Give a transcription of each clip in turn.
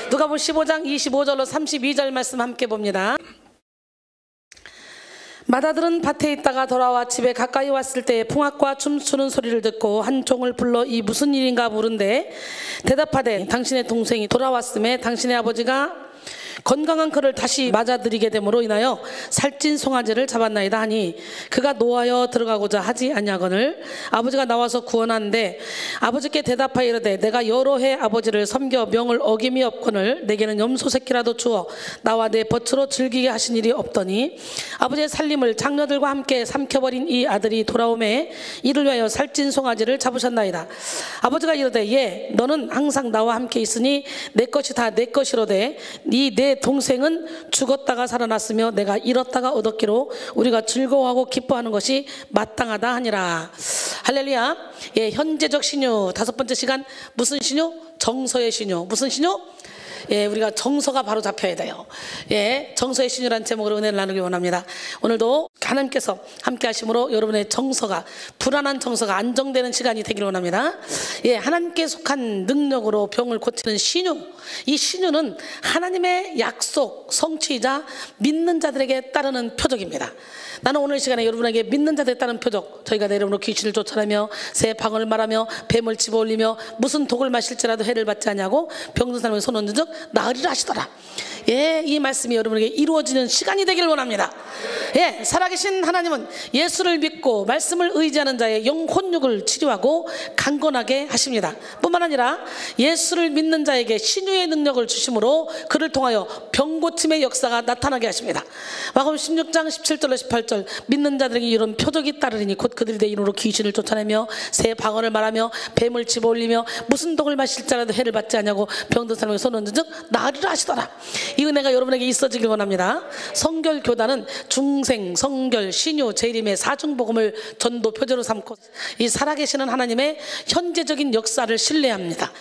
누가복음 15장 25절로 32절 말씀 함께 봅니다. 마다들은 밭에 있다가 돌아와 집에 가까이 왔을 때 풍악과 춤추는 소리를 듣고 한 종을 불러 이 무슨 일인가 물은데 대답하되 당신의 동생이 돌아왔음에 당신의 아버지가 건강한 그를 다시 맞아들이게 됨으로 인하여 살찐 송아지를 잡았나이다 하니 그가 노하여 들어가고자 하지 아니하거늘 아버지가 나와서 구원하는데 아버지께 대답하여 이르되 내가 여러 해 아버지를 섬겨 명을 어김이 없거늘 내게는 염소 새끼라도 주어 나와 내 벗으로 즐기게 하신 일이 없더니 아버지의 살림을 장녀들과 함께 삼켜버린 이 아들이 돌아오매 이를 위하여 살찐 송아지를 잡으셨나이다. 아버지가 이르되 예 너는 항상 나와 함께 있으니 내 것이 다 내 것이로되 내 동생은 죽었다가 살아났으며 내가 잃었다가 얻었기로 우리가 즐거워하고 기뻐하는 것이 마땅하다 하니라. 할렐루야. 예, 현재적 신유 다섯 번째 시간 무슨 신유? 정서의 신유. 무슨 신유? 예, 우리가 정서가 바로 잡혀야 돼요. 예, 정서의 신유라는 제목으로 은혜를 나누기 원합니다. 오늘도 하나님께서 함께 하심으로 여러분의 정서가, 불안한 정서가 안정되는 시간이 되기를 원합니다. 예, 하나님께 속한 능력으로 병을 고치는 신유. 이 신유는 하나님의 약속, 성취이자 믿는 자들에게 따르는 표적입니다. 나는 오늘 시간에 여러분에게 믿는 자들에 따른 표적, 저희가 내 이름으로 귀신을 쫓아내며 새 방언을 말하며 뱀을 집어올리며 무슨 독을 마실지라도 해를 받지 않냐고 병든 사람의 손 얹은 즉 나으리라 하시더라. 예, 이 말씀이 여러분에게 이루어지는 시간이 되기를 원합니다. 예, 살아계신 하나님은 예수를 믿고 말씀을 의지하는 자의 영혼육을 치료하고 강건하게 하십니다. 뿐만 아니라 예수를 믿는 자에게 신유의 능력을 주심으로 그를 통하여 병고침의 역사가 나타나게 하십니다. 마가복음 16장 17절로 18절 믿는 자들에게 이런 표적이 따르리니 곧 그들이 내 이름으로 귀신을 쫓아내며 새 방언을 말하며 뱀을 집어올리며 무슨 독을 마실지라도 해를 받지 않냐고 병든 사람의 손 얹은 즉 나으리라 하시더라. 이 은혜가 여러분에게 있어지길 원합니다. 성결교단은 중생, 성결, 신유, 재림의 사중복음을 전도 표제로 삼고 이 살아계시는 하나님의 현재적인 역사를 신뢰합니다.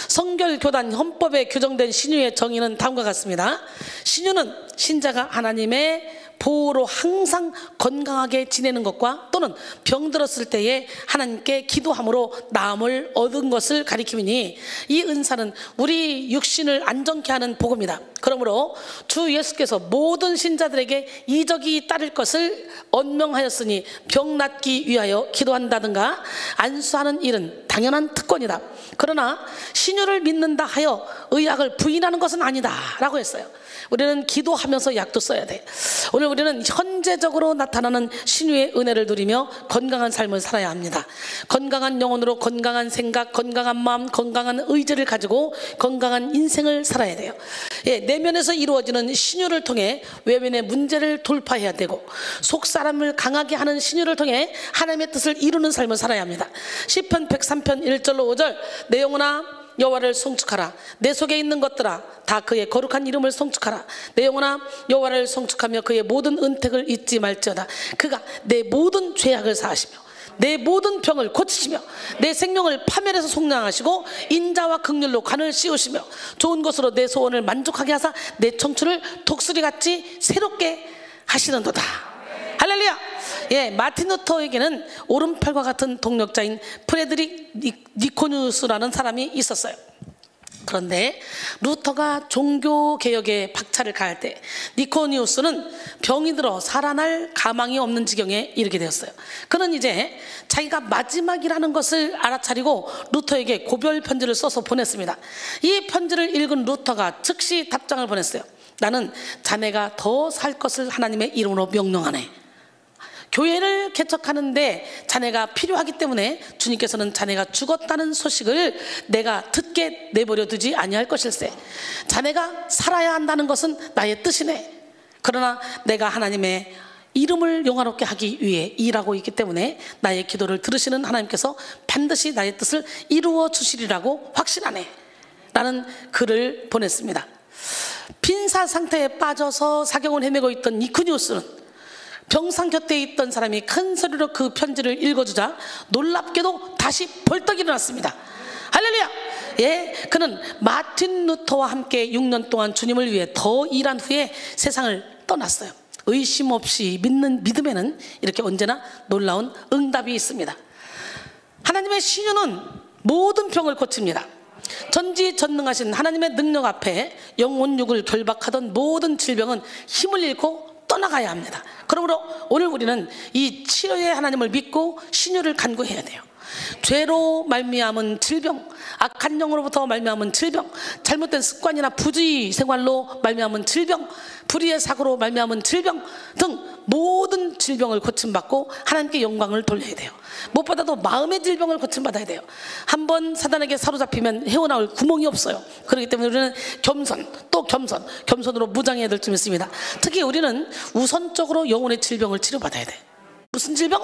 성결교단 헌법에 규정된 신유의 정의는 다음과 같습니다. 신유는 신자가 하나님의 보호로 항상 건강하게 지내는 것과 또는 병들었을 때에 하나님께 기도함으로 나음을 얻은 것을 가리키니 이 은사는 우리 육신을 안정케 하는 복음이다. 그러므로 주 예수께서 모든 신자들에게 이적이 따를 것을 언명하였으니 병 낫기 위하여 기도한다든가 안수하는 일은 당연한 특권이다. 그러나 신유를 믿는다 하여 의약을 부인하는 것은 아니다 라고 했어요. 우리는 기도하면서 약도 써야 돼. 오늘 우리는 현재적으로 나타나는 신유의 은혜를 누리며 건강한 삶을 살아야 합니다. 건강한 영혼으로 건강한 생각, 건강한 마음, 건강한 의지를 가지고 건강한 인생을 살아야 돼요. 예, 내면에서 이루어지는 신유를 통해 외면의 문제를 돌파해야 되고 속사람을 강하게 하는 신유를 통해 하나님의 뜻을 이루는 삶을 살아야 합니다. 시편 103편 1절로 5절 내 영혼아 여호와를 송축하라. 내 속에 있는 것들아 다 그의 거룩한 이름을 송축하라. 내 영혼아 여호와를 송축하며 그의 모든 은택을 잊지 말지어다. 그가 내 모든 죄악을 사하시며 내 모든 병을 고치시며 내 생명을 파멸해서 속량하시고 인자와 긍휼로 관을 씌우시며 좋은 것으로 내 소원을 만족하게 하사 내 청춘을 독수리같이 새롭게 하시는도다. 할렐루야. 예, 마틴 루터에게는 오른팔과 같은 동력자인 프레드릭 니코니우스라는 사람이 있었어요. 그런데 루터가 종교개혁에 박차를 가할 때 니코니우스는 병이 들어 살아날 가망이 없는 지경에 이르게 되었어요. 그는 이제 자기가 마지막이라는 것을 알아차리고 루터에게 고별 편지를 써서 보냈습니다. 이 편지를 읽은 루터가 즉시 답장을 보냈어요. 나는 자네가 더 살 것을 하나님의 이름으로 명령하네. 교회를 개척하는데 자네가 필요하기 때문에 주님께서는 자네가 죽었다는 소식을 내가 듣게 내버려 두지 아니할 것일세. 자네가 살아야 한다는 것은 나의 뜻이네. 그러나 내가 하나님의 이름을 영화롭게 하기 위해 일하고 있기 때문에 나의 기도를 들으시는 하나님께서 반드시 나의 뜻을 이루어 주시리라고 확신하네 라는 글을 보냈습니다. 빈사 상태에 빠져서 사경을 헤매고 있던 니코니우스는 병상 곁에 있던 사람이 큰 소리로 그 편지를 읽어주자 놀랍게도 다시 벌떡 일어났습니다. 할렐루야. 예, 그는 마틴 루터와 함께 6년 동안 주님을 위해 더 일한 후에 세상을 떠났어요. 의심 없이 믿는 믿음에는 이렇게 언제나 놀라운 응답이 있습니다. 하나님의 신유는 모든 병을 고칩니다. 전지전능하신 하나님의 능력 앞에 영혼육을 결박하던 모든 질병은 힘을 잃고 떠나가야 합니다. 그러므로 오늘 우리는 이 치료의 하나님을 믿고 신유를 간구해야 돼요. 죄로 말미암은 질병, 악한 영으로부터 말미암은 질병, 잘못된 습관이나 부주의 생활로 말미암은 질병, 불의의 사고로 말미암은 질병 등 모든 질병을 고침받고 하나님께 영광을 돌려야 돼요. 무엇보다도 마음의 질병을 고침받아야 돼요. 한번 사단에게 사로잡히면 헤어나올 구멍이 없어요. 그렇기 때문에 우리는 겸손, 또 겸손으로 무장해야 될 점 있습니다. 특히 우리는 우선적으로 영혼의 질병을 치료받아야 돼. 무슨 질병?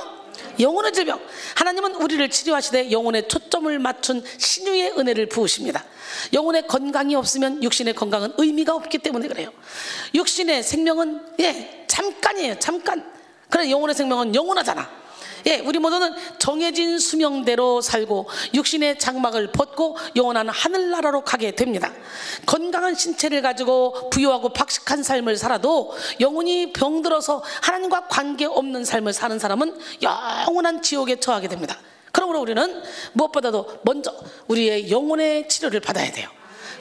영혼의 질병. 하나님은 우리를 치료하시되 영혼에 초점을 맞춘 신유의 은혜를 부으십니다. 영혼의 건강이 없으면 육신의 건강은 의미가 없기 때문에 그래요. 육신의 생명은 잠깐이에요. 잠깐. 그러나 영혼의 생명은 영원하잖아. 우리 모두는 정해진 수명대로 살고 육신의 장막을 벗고 영원한 하늘나라로 가게 됩니다. 건강한 신체를 가지고 부유하고 박식한 삶을 살아도 영혼이 병들어서 하나님과 관계없는 삶을 사는 사람은 영원한 지옥에 처하게 됩니다. 그러므로 우리는 무엇보다도 먼저 우리의 영혼의 치료를 받아야 돼요.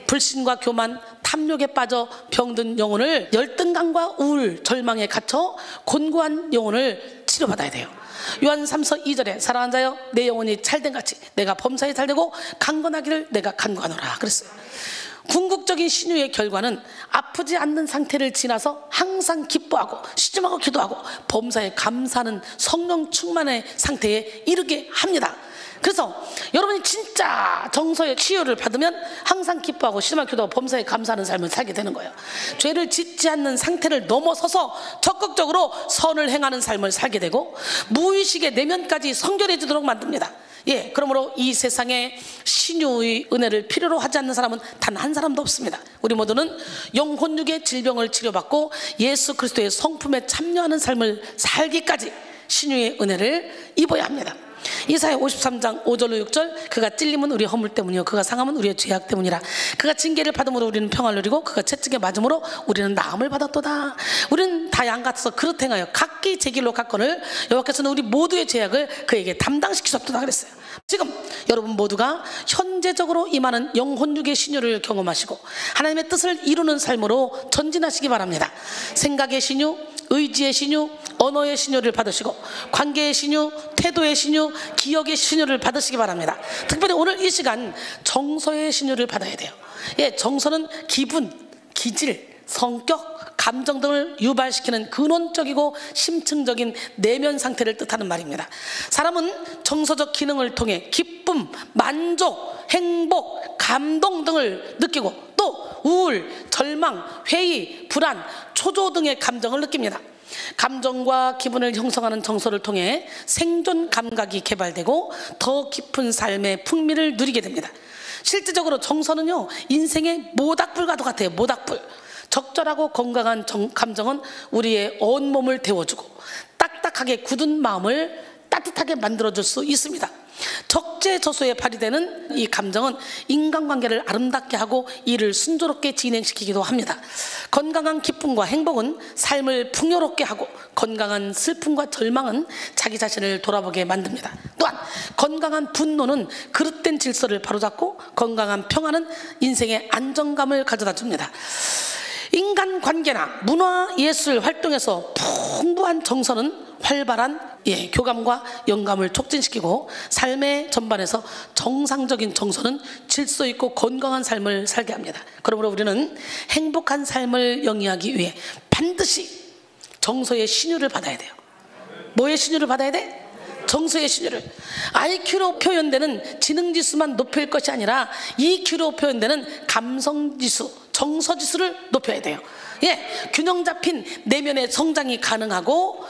불신과 교만, 탐욕에 빠져 병든 영혼을, 열등감과 우울, 절망에 갇혀 곤고한 영혼을 치료받아야 돼요. 요한 3서 2절에 사랑하는 자여 내 영혼이 찰된 같이 내가 범사에 잘되고 강건하기를 내가 간구하노라 그랬어요. 궁극적인 신유의 결과는 아프지 않는 상태를 지나서 항상 기뻐하고 시즘하고 기도하고 범사에 감사하는 성령 충만의 상태에 이르게 합니다. 그래서 여러분이 진짜 정서의 치유를 받으면 항상 기뻐하고 시즘하고 기도하고 범사에 감사하는 삶을 살게 되는 거예요. 죄를 짓지 않는 상태를 넘어서서 적극적으로 선을 행하는 삶을 살게 되고 무의식의 내면까지 성결해지도록 만듭니다. 그러므로 이 세상에 신유의 은혜를 필요로 하지 않는 사람은 단 한 사람도 없습니다. 우리 모두는 영혼육의 질병을 치료받고 예수 그리스도의 성품에 참여하는 삶을 살기까지 신유의 은혜를 입어야 합니다. 이사야 53장 5절로 6절 그가 찔림은 우리의 허물 때문이요 그가 상함은 우리의 죄악 때문이라. 그가 징계를 받음으로 우리는 평화를 누리고 그가 채찍에 맞음으로 우리는 나음을 받았도다. 우리는 다 양같아서 그릇 행하여 각기 제 길로 갔거늘 여호와께서는 우리 모두의 죄악을 그에게 담당시키셨도다 그랬어요. 지금 여러분 모두가 현재적으로 임하는 영혼육의 신유를 경험하시고 하나님의 뜻을 이루는 삶으로 전진하시기 바랍니다. 생각의 신유, 의지의 신유, 언어의 신유를 받으시고 관계의 신유, 태도의 신유, 기억의 신유를 받으시기 바랍니다. 특별히 오늘 이 시간 정서의 신유를 받아야 돼요. 정서는 기분, 기질, 성격, 감정 등을 유발시키는 근원적이고 심층적인 내면 상태를 뜻하는 말입니다. 사람은 정서적 기능을 통해 기쁨, 만족, 행복, 감동 등을 느끼고 또 우울, 절망, 회의, 불안, 초조 등의 감정을 느낍니다. 감정과 기분을 형성하는 정서를 통해 생존 감각이 개발되고 더 깊은 삶의 풍미를 누리게 됩니다. 실질적으로 정서는요 인생의 모닥불과도 같아요. 모닥불. 적절하고 건강한 감정은 우리의 온몸을 데워주고 딱딱하게 굳은 마음을 따뜻하게 만들어줄 수 있습니다. 적재적소에 발휘되는 이 감정은 인간관계를 아름답게 하고 일을 순조롭게 진행시키기도 합니다. 건강한 기쁨과 행복은 삶을 풍요롭게 하고 건강한 슬픔과 절망은 자기 자신을 돌아보게 만듭니다. 또한 건강한 분노는 그릇된 질서를 바로잡고 건강한 평화는 인생의 안정감을 가져다 줍니다. 인간관계나 문화, 예술 활동에서 풍부한 정서는 활발한 교감과 영감을 촉진시키고 삶의 전반에서 정상적인 정서는 질서 있고 건강한 삶을 살게 합니다. 그러므로 우리는 행복한 삶을 영위하기 위해 반드시 정서의 신유를 받아야 돼요. 뭐의 신유를 받아야 돼? 정서의 신유를. IQ로 표현되는 지능지수만 높일 것이 아니라 EQ로 표현되는 감성지수, 정서지수를 높여야 돼요. 균형 잡힌 내면의 성장이 가능하고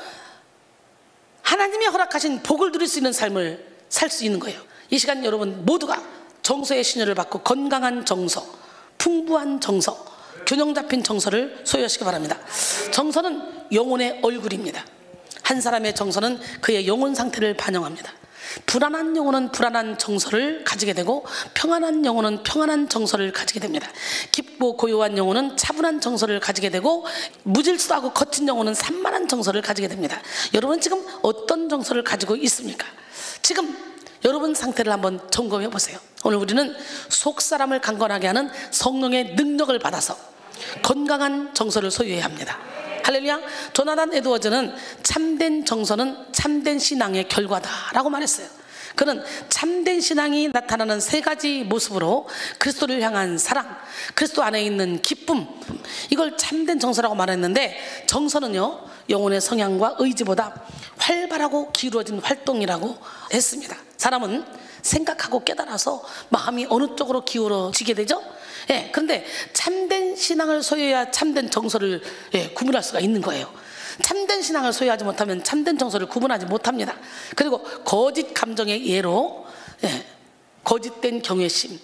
하나님이 허락하신 복을 누릴 수 있는 삶을 살 수 있는 거예요. 이 시간 여러분 모두가 정서의 신유를 받고 건강한 정서, 풍부한 정서, 균형 잡힌 정서를 소유하시기 바랍니다. 정서는 영혼의 얼굴입니다. 한 사람의 정서는 그의 영혼 상태를 반영합니다. 불안한 영혼은 불안한 정서를 가지게 되고 평안한 영혼은 평안한 정서를 가지게 됩니다. 깊고 고요한 영혼은 차분한 정서를 가지게 되고 무질서하고 거친 영혼은 산만한 정서를 가지게 됩니다. 여러분 지금 어떤 정서를 가지고 있습니까? 지금 여러분 상태를 한번 점검해 보세요. 오늘 우리는 속사람을 강건하게 하는 성령의 능력을 받아서 건강한 정서를 소유해야 합니다. 할렐루야. 조나단 에드워즈는 참된 정서는 참된 신앙의 결과다라고 말했어요. 그는 참된 신앙이 나타나는 세 가지 모습으로 그리스도를 향한 사랑, 그리스도 안에 있는 기쁨, 이걸 참된 정서라고 말했는데, 정서는요 영혼의 성향과 의지보다 활발하고 기울어진 활동이라고 했습니다. 사람은 생각하고 깨달아서 마음이 어느 쪽으로 기울어지게 되죠. 예, 그런데 참된 신앙을 소유해야 참된 정서를 구분할 수가 있는 거예요. 참된 신앙을 소유하지 못하면 참된 정서를 구분하지 못합니다. 그리고 거짓 감정의 예로 거짓된 경외심,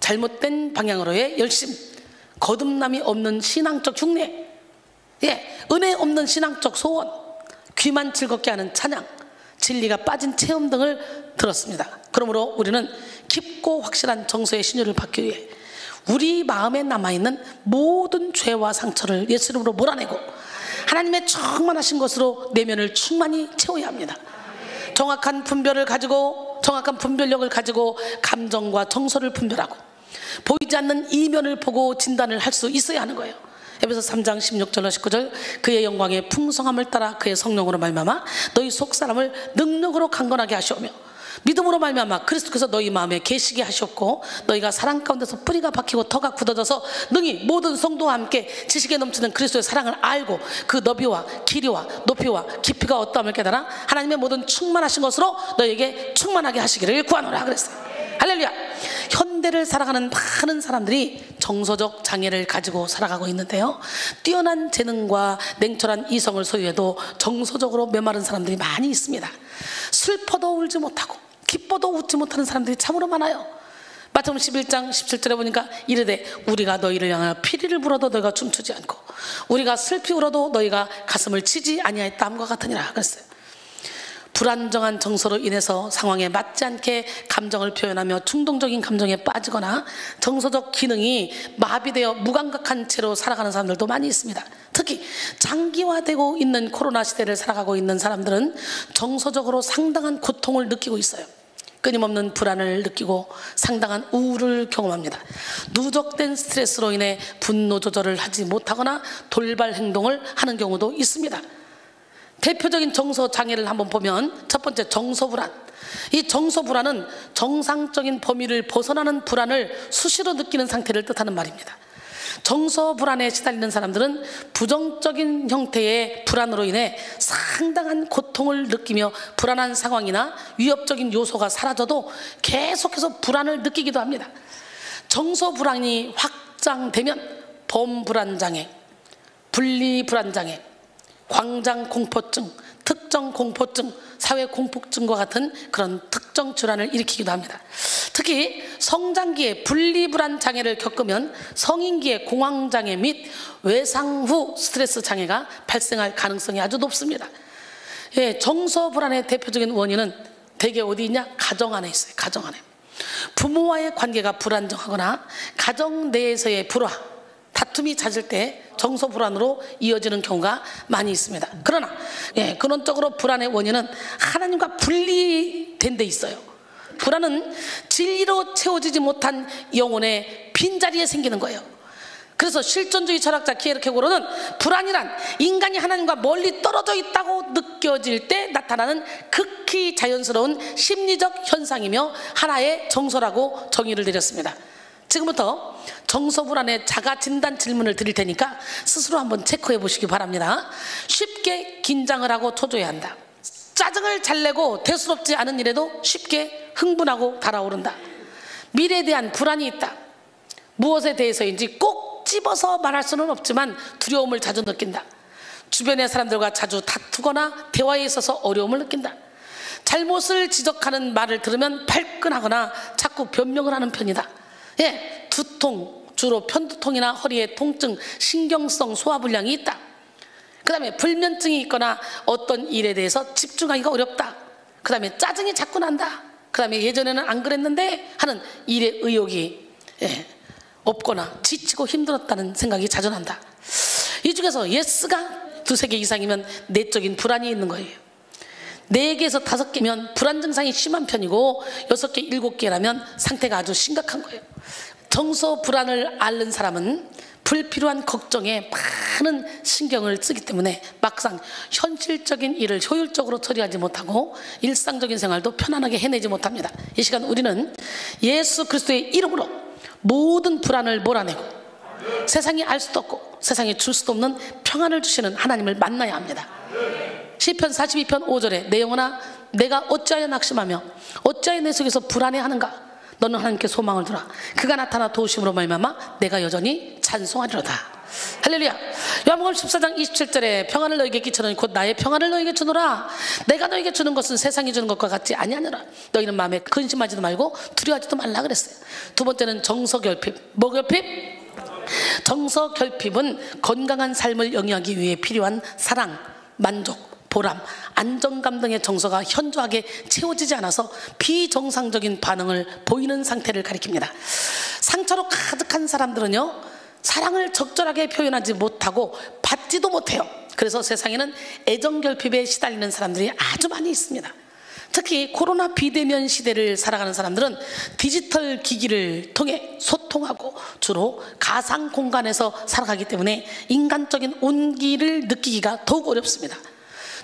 잘못된 방향으로의 열심, 거듭남이 없는 신앙적 흉내, 은혜 없는 신앙적 소원, 귀만 즐겁게 하는 찬양, 진리가 빠진 체험 등을 들었습니다. 그러므로 우리는 깊고 확실한 정서의 신유를 받기 위해 우리 마음에 남아있는 모든 죄와 상처를 예수 이름으로 몰아내고 하나님의 충만하신 것으로 내면을 충만히 채워야 합니다. 정확한 분별력을 가지고 감정과 정서를 분별하고 보이지 않는 이면을 보고 진단을 할 수 있어야 하는 거예요. 에베소 3장 16절로 19절, 그의 영광의 풍성함을 따라 그의 성령으로 말미암아 너희 속사람을 능력으로 강건하게 하시오며 믿음으로 말미암아 그리스도께서 너희 마음에 계시게 하셨고 너희가 사랑 가운데서 뿌리가 박히고 터가 굳어져서 능히 모든 성도와 함께 지식에 넘치는 그리스도의 사랑을 알고 그 너비와 길이와 높이와 깊이가 어떠함을 깨달아 하나님의 모든 충만하신 것으로 너희에게 충만하게 하시기를 구하노라 그랬어요. 할렐루야. 현대를 살아가는 많은 사람들이 정서적 장애를 가지고 살아가고 있는데요, 뛰어난 재능과 냉철한 이성을 소유해도 정서적으로 메마른 사람들이 많이 있습니다. 슬퍼도 울지 못하고 기뻐도 웃지 못하는 사람들이 참으로 많아요. 마태복음 11장 17절에 보니까 이르되 우리가 너희를 향하여 피리를 불어도 너희가 춤추지 않고 우리가 슬피 울어도 너희가 가슴을 치지 아니하였다함과 같으니라 그랬어요. 불안정한 정서로 인해서 상황에 맞지 않게 감정을 표현하며 충동적인 감정에 빠지거나 정서적 기능이 마비되어 무감각한 채로 살아가는 사람들도 많이 있습니다. 특히 장기화되고 있는 코로나 시대를 살아가고 있는 사람들은 정서적으로 상당한 고통을 느끼고 있어요. 끊임없는 불안을 느끼고 상당한 우울을 경험합니다. 누적된 스트레스로 인해 분노 조절을 하지 못하거나 돌발 행동을 하는 경우도 있습니다. 대표적인 정서 장애를 한번 보면 첫 번째, 정서불안. 이 정서불안은 정상적인 범위를 벗어나는 불안을 수시로 느끼는 상태를 뜻하는 말입니다. 정서불안에 시달리는 사람들은 부정적인 형태의 불안으로 인해 상당한 고통을 느끼며 불안한 상황이나 위협적인 요소가 사라져도 계속해서 불안을 느끼기도 합니다. 정서불안이 확장되면 범불안장애, 분리불안장애, 광장공포증, 특정공포증, 사회공포증과 같은 그런 특정 질환을 일으키기도 합니다. 특히 성장기에 분리불안 장애를 겪으면 성인기에 공황장애 및 외상 후 스트레스 장애가 발생할 가능성이 아주 높습니다. 정서불안의 대표적인 원인은 대개 어디 있냐? 가정 안에 있어요. 가정 안에. 부모와의 관계가 불안정하거나 가정 내에서의 불화, 다툼이 잦을 때 정서불안으로 이어지는 경우가 많이 있습니다. 그러나 근원적으로 불안의 원인은 하나님과 분리된 데 있어요. 불안은 진리로 채워지지 못한 영혼의 빈자리에 생기는 거예요. 그래서 실존주의 철학자 키에르케고르는 불안이란 인간이 하나님과 멀리 떨어져 있다고 느껴질 때 나타나는 극히 자연스러운 심리적 현상이며 하나의 정서라고 정의를 내렸습니다. 지금부터 정서불안의 자가진단 질문을 드릴 테니까 스스로 한번 체크해 보시기 바랍니다. 쉽게 긴장을 하고 초조해야 한다. 짜증을 잘 내고 대수롭지 않은 일에도 쉽게 흥분하고 달아오른다. 미래에 대한 불안이 있다. 무엇에 대해서인지 꼭 집어서 말할 수는 없지만 두려움을 자주 느낀다. 주변의 사람들과 자주 다투거나 대화에 있어서 어려움을 느낀다. 잘못을 지적하는 말을 들으면 발끈하거나 자꾸 변명을 하는 편이다. 두통, 주로 편두통이나 허리에 통증, 신경성 소화불량이 있다. 그 다음에 불면증이 있거나 어떤 일에 대해서 집중하기가 어렵다. 그 다음에 짜증이 자꾸 난다. 그 다음에 예전에는 안 그랬는데 하는 일의 의욕이 없거나 지치고 힘들었다는 생각이 자주 난다. 이 중에서 예스가 2-3개 이상이면 내적인 불안이 있는 거예요. 4개에서 5개면 불안 증상이 심한 편이고 6개, 7개라면 상태가 아주 심각한 거예요. 정서 불안을 앓는 사람은 불필요한 걱정에 많은 신경을 쓰기 때문에 막상 현실적인 일을 효율적으로 처리하지 못하고 일상적인 생활도 편안하게 해내지 못합니다. 이 시간 우리는 예수 그리스도의 이름으로 모든 불안을 몰아내고 세상이 알 수도 없고 세상이 줄 수도 없는 평안을 주시는 하나님을 만나야 합니다. 시편 42편 5절에 내 영혼아 내가 어찌하여 낙심하며 어찌하여 내 속에서 불안해하는가. 너는 하나님께 소망을 두라. 그가 나타나 도우심으로 말미암아 내가 여전히 찬송하리로다. 할렐루야. 요한복음 14장 27절에 평안을 너에게 끼쳐노니 곧 나의 평안을 너에게 주노라. 내가 너에게 주는 것은 세상이 주는 것과 같지 아니하노라. 너희는 마음에 근심하지도 말고 두려워하지도 말라 그랬어요. 두 번째는 정서결핍. 뭐 결핍? 정서결핍은 건강한 삶을 영위하기 위해 필요한 사랑, 만족, 보람, 안정감 등의 정서가 현저하게 채워지지 않아서 비정상적인 반응을 보이는 상태를 가리킵니다. 상처로 가득한 사람들은요, 사랑을 적절하게 표현하지 못하고 받지도 못해요. 그래서 세상에는 애정결핍에 시달리는 사람들이 아주 많이 있습니다. 특히 코로나 비대면 시대를 살아가는 사람들은 디지털 기기를 통해 소통하고 주로 가상 공간에서 살아가기 때문에 인간적인 온기를 느끼기가 더욱 어렵습니다.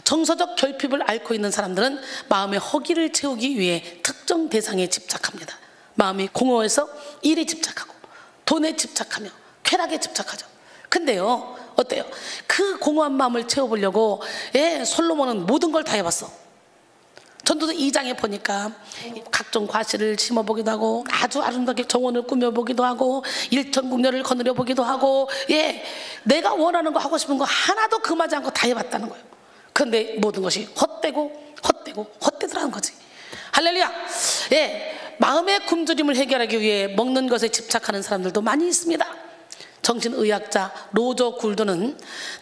정서적 결핍을 앓고 있는 사람들은 마음의 허기를 채우기 위해 특정 대상에 집착합니다. 마음이 공허해서 일에 집착하고 돈에 집착하며 쾌락에 집착하죠. 근데요, 어때요? 그 공허한 마음을 채워보려고 솔로몬은 모든 걸 다 해봤어. 전도서 2장에 보니까 각종 과실을 심어보기도 하고 아주 아름답게 정원을 꾸며보기도 하고 일천국녀를 거느려보기도 하고 내가 원하는 거 하고 싶은 거 하나도 금하지 않고 다 해봤다는 거예요. 그런데 모든 것이 헛되더라는 거지. 할렐루야. 마음의 굶주림을 해결하기 위해 먹는 것에 집착하는 사람들도 많이 있습니다. 정신의학자 로저 굴드는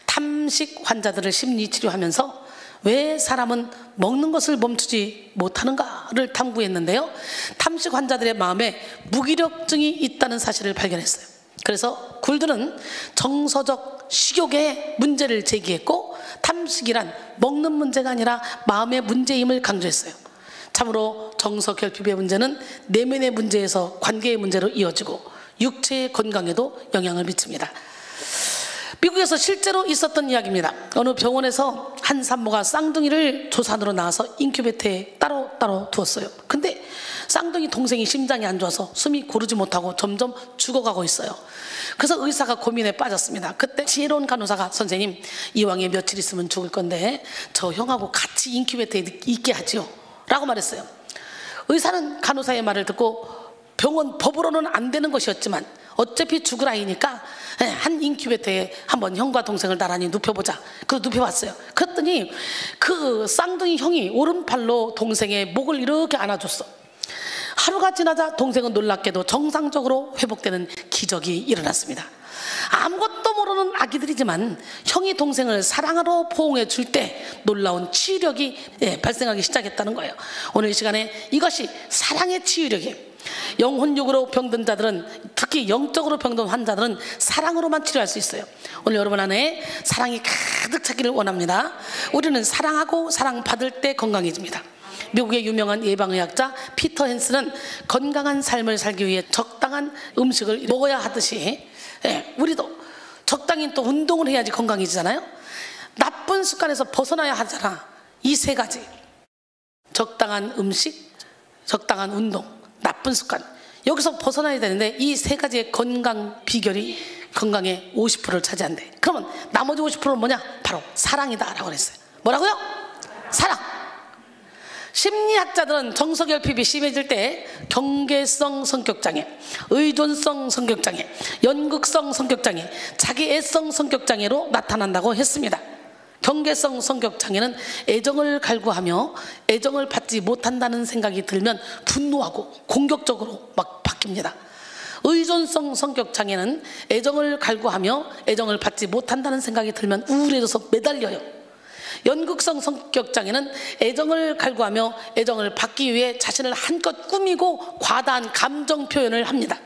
탐식 환자들을 심리치료하면서 왜 사람은 먹는 것을 멈추지 못하는가를 탐구했는데요, 탐식 환자들의 마음에 무기력증이 있다는 사실을 발견했어요. 그래서 굴드는 정서적 식욕의 문제를 제기했고 탐식이란 먹는 문제가 아니라 마음의 문제임을 강조했어요. 참으로 정서 결핍의 문제는 내면의 문제에서 관계의 문제로 이어지고 육체의 건강에도 영향을 미칩니다. 미국에서 실제로 있었던 이야기입니다. 어느 병원에서 한 산모가 쌍둥이를 조산으로 낳아서 인큐베이터에 따로 두었어요. 근데 쌍둥이 동생이 심장이 안 좋아서 숨이 고르지 못하고 점점 죽어가고 있어요. 그래서 의사가 고민에 빠졌습니다. 그때 지혜로운 간호사가 선생님, 이왕에 며칠 있으면 죽을 건데 저 형하고 같이 인큐베이터에 있게 하지요 라고 말했어요. 의사는 간호사의 말을 듣고 병원 법으로는 안 되는 것이었지만 어차피 죽을 아이니까 한 인큐베이터에 한번 형과 동생을 나란히 눕혀보자. 그래서 눕혀봤어요. 그랬더니 그 쌍둥이 형이 오른팔로 동생의 목을 이렇게 안아줬어. 하루가 지나자 동생은 놀랍게도 정상적으로 회복되는 기적이 일어났습니다. 아무것도 모르는 아기들이지만 형이 동생을 사랑으로 포옹해 줄 때 놀라운 치유력이 발생하기 시작했다는 거예요. 오늘 이 시간에 이것이 사랑의 치유력이에요. 영혼육으로 병든 자들은, 특히 영적으로 병든 환자들은 사랑으로만 치료할 수 있어요. 오늘 여러분 안에 사랑이 가득 차기를 원합니다. 우리는 사랑하고 사랑받을 때 건강해집니다. 미국의 유명한 예방의학자 피터 헨스는 건강한 삶을 살기 위해 적당한 음식을 먹어야 하듯이 우리도 적당히 또 운동을 해야지 건강해지잖아요. 나쁜 습관에서 벗어나야 하잖아. 이 세 가지: 적당한 음식, 적당한 운동, 나쁜 습관. 여기서 벗어나야 되는데 이 세 가지의 건강 비결이 건강의 50%를 차지한대. 그러면 나머지 50%는 뭐냐? 바로 사랑이다 라고 그랬어요. 뭐라고요? 사랑. 심리학자들은 정서결핍이 심해질 때 경계성 성격장애, 의존성 성격장애, 연극성 성격장애, 자기애성 성격장애로 나타난다고 했습니다. 경계성 성격장애는 애정을 갈구하며 애정을 받지 못한다는 생각이 들면 분노하고 공격적으로 막 바뀝니다. 의존성 성격장애는 애정을 갈구하며 애정을 받지 못한다는 생각이 들면 우울해져서 매달려요. 연극성 성격장애는 애정을 갈구하며 애정을 받기 위해 자신을 한껏 꾸미고 과다한 감정 표현을 합니다.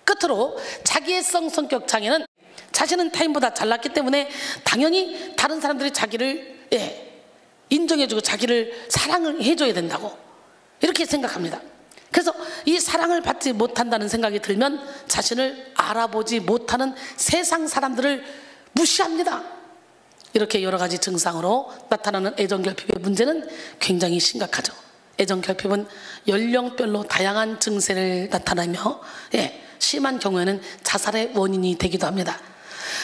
끝으로 자기애성 성격장애는 자신은 타인보다 잘났기 때문에 당연히 다른 사람들이 자기를 인정해주고 자기를 사랑을 해줘야 된다고 이렇게 생각합니다. 그래서 이 사랑을 받지 못한다는 생각이 들면 자신을 알아보지 못하는 세상 사람들을 무시합니다. 이렇게 여러 가지 증상으로 나타나는 애정결핍의 문제는 굉장히 심각하죠. 애정결핍은 연령별로 다양한 증세를 나타내며 심한 경우에는 자살의 원인이 되기도 합니다.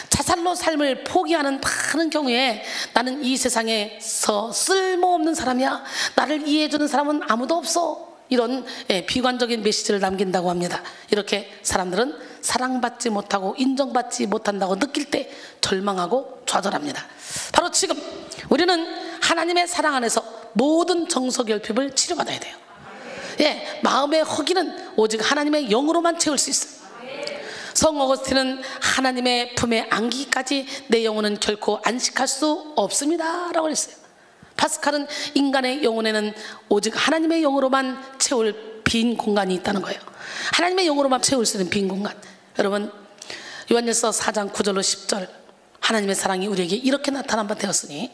자살로 삶을 포기하는 많은 경우에 나는 이 세상에서 쓸모없는 사람이야, 나를 이해해주는 사람은 아무도 없어, 이런 비관적인 메시지를 남긴다고 합니다. 이렇게 사람들은 사랑받지 못하고 인정받지 못한다고 느낄 때 절망하고 좌절합니다. 바로 지금 우리는 하나님의 사랑 안에서 모든 정서결핍을 치료받아야 돼요. 마음의 허기는 오직 하나님의 영으로만 채울 수 있어요. 성 어거스틴은 하나님의 품에 안기기까지 내 영혼은 결코 안식할 수 없습니다 라고 했어요. 파스칼은 인간의 영혼에는 오직 하나님의 영으로만 채울 빈 공간이 있다는 거예요. 하나님의 영으로만 채울 수 있는 빈 공간. 여러분, 요한일서 4장 9절로 10절, 하나님의 사랑이 우리에게 이렇게 나타난 바 되었으니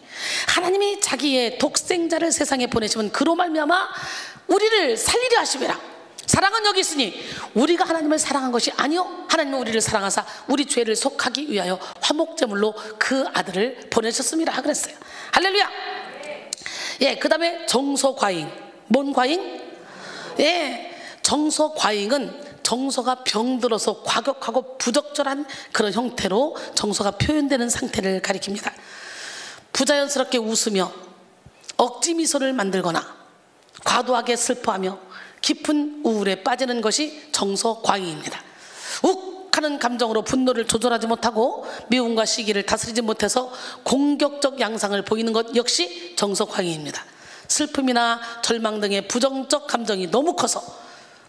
하나님이 자기의 독생자를 세상에 보내시면 그로 말미암아 우리를 살리려 하심이라. 사랑은 여기 있으니 우리가 하나님을 사랑한 것이 아니요 하나님은 우리를 사랑하사 우리 죄를 속하기 위하여 화목제물로 그 아들을 보내셨습니다 그랬어요. 할렐루야. 그 다음에 정서과잉. 뭔 과잉? 정서과잉은 정서가 병들어서 과격하고 부적절한 그런 형태로 정서가 표현되는 상태를 가리킵니다. 부자연스럽게 웃으며 억지 미소를 만들거나 과도하게 슬퍼하며 깊은 우울에 빠지는 것이 정서과잉입니다. 욱하는 감정으로 분노를 조절하지 못하고 미움과 시기를 다스리지 못해서 공격적 양상을 보이는 것 역시 정서과잉입니다. 슬픔이나 절망 등의 부정적 감정이 너무 커서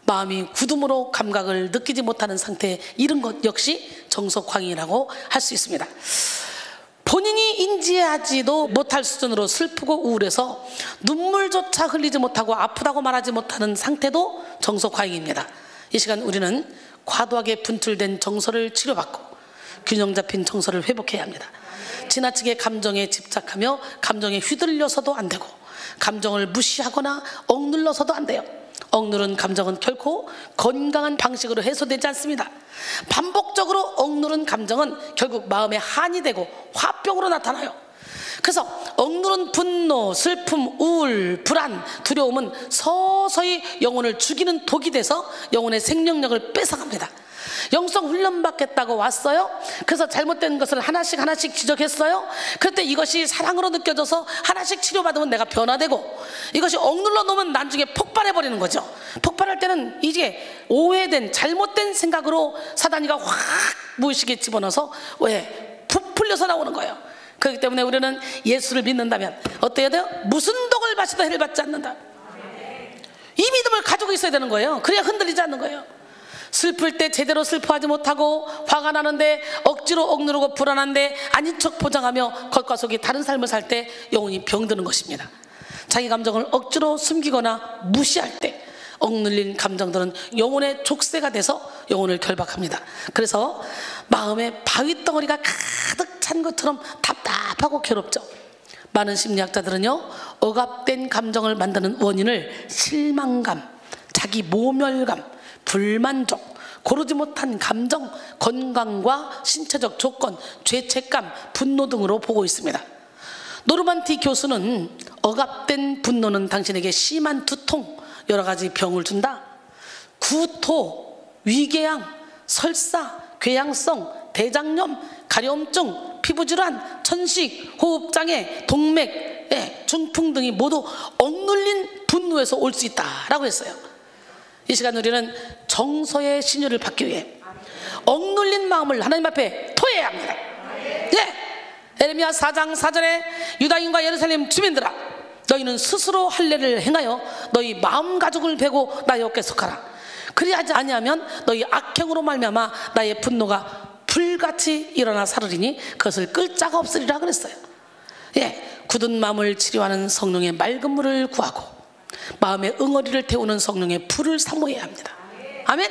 마음이 굳음으로 감각을 느끼지 못하는 상태에 이른 것 역시 정서과잉이라고 할 수 있습니다. 본인이 인지하지도 못할 수준으로 슬프고 우울해서 눈물조차 흘리지 못하고 아프다고 말하지 못하는 상태도 정서과잉입니다. 이 시간 우리는 과도하게 분출된 정서를 치료받고 균형 잡힌 정서를 회복해야 합니다. 지나치게 감정에 집착하며 감정에 휘둘려서도 안 되고 감정을 무시하거나 억눌러서도 안 돼요. 억누른 감정은 결코 건강한 방식으로 해소되지 않습니다. 반복적으로 억누른 감정은 결국 마음에 한이 되고 화병으로 나타나요. 그래서 억누른 분노, 슬픔, 우울, 불안, 두려움은 서서히 영혼을 죽이는 독이 돼서 영혼의 생명력을 뺏어갑니다. 영성 훈련 받겠다고 왔어요. 그래서 잘못된 것을 하나씩 지적했어요. 그때 이것이 사랑으로 느껴져서 하나씩 치료받으면 내가 변화되고, 이것이 억눌러 놓으면 나중에 폭발해버리는 거죠. 폭발할 때는 이게 오해된 잘못된 생각으로 사단이가 확 무의식에 집어넣어서 부풀려서 나오는 거예요. 그렇기 때문에 우리는 예수를 믿는다면 어때야 돼요? 무슨 독을 마셔도 해를 받지 않는다. 이 믿음을 가지고 있어야 되는 거예요. 그래야 흔들리지 않는 거예요. 슬플 때 제대로 슬퍼하지 못하고 화가 나는데 억지로 억누르고 불안한데 아닌 척 포장하며 겉과 속이 다른 삶을 살 때 영혼이 병드는 것입니다. 자기 감정을 억지로 숨기거나 무시할 때 억눌린 감정들은 영혼의 족쇄가 돼서 영혼을 결박합니다. 그래서 마음에 바위덩어리가 가득 찬 것처럼 답답하고 괴롭죠. 많은 심리학자들은요, 억압된 감정을 만드는 원인을 실망감, 자기 모멸감, 불만족, 고르지 못한 감정, 건강과 신체적 조건, 죄책감, 분노 등으로 보고 있습니다. 노르만티 교수는 억압된 분노는 당신에게 심한 두통, 여러 가지 병을 준다. 구토, 위궤양, 설사, 궤양성, 대장염, 가려움증, 피부질환, 천식, 호흡장애, 동맥, 중풍 등이 모두 억눌린 분노에서 올 수 있다라고 했어요. 이 시간 우리는 정서의 신유를 받기 위해 억눌린 마음을 하나님 앞에 토해야 합니다. 에레미야 4장 4절에 유다인과 예루살렘 주민들아, 너희는 스스로 할례를 행하여 너희 마음 가죽을 베고 나의 어깨에 속하라. 그리하지 아니하면 너희 악행으로 말미암아 나의 분노가 불같이 일어나 사르리니 그것을 끌 자가 없으리라 그랬어요. 굳은 마음을 치료하는 성령의 맑은 물을 구하고 마음의 응어리를 태우는 성령의 불을 사모해야 합니다. 아멘.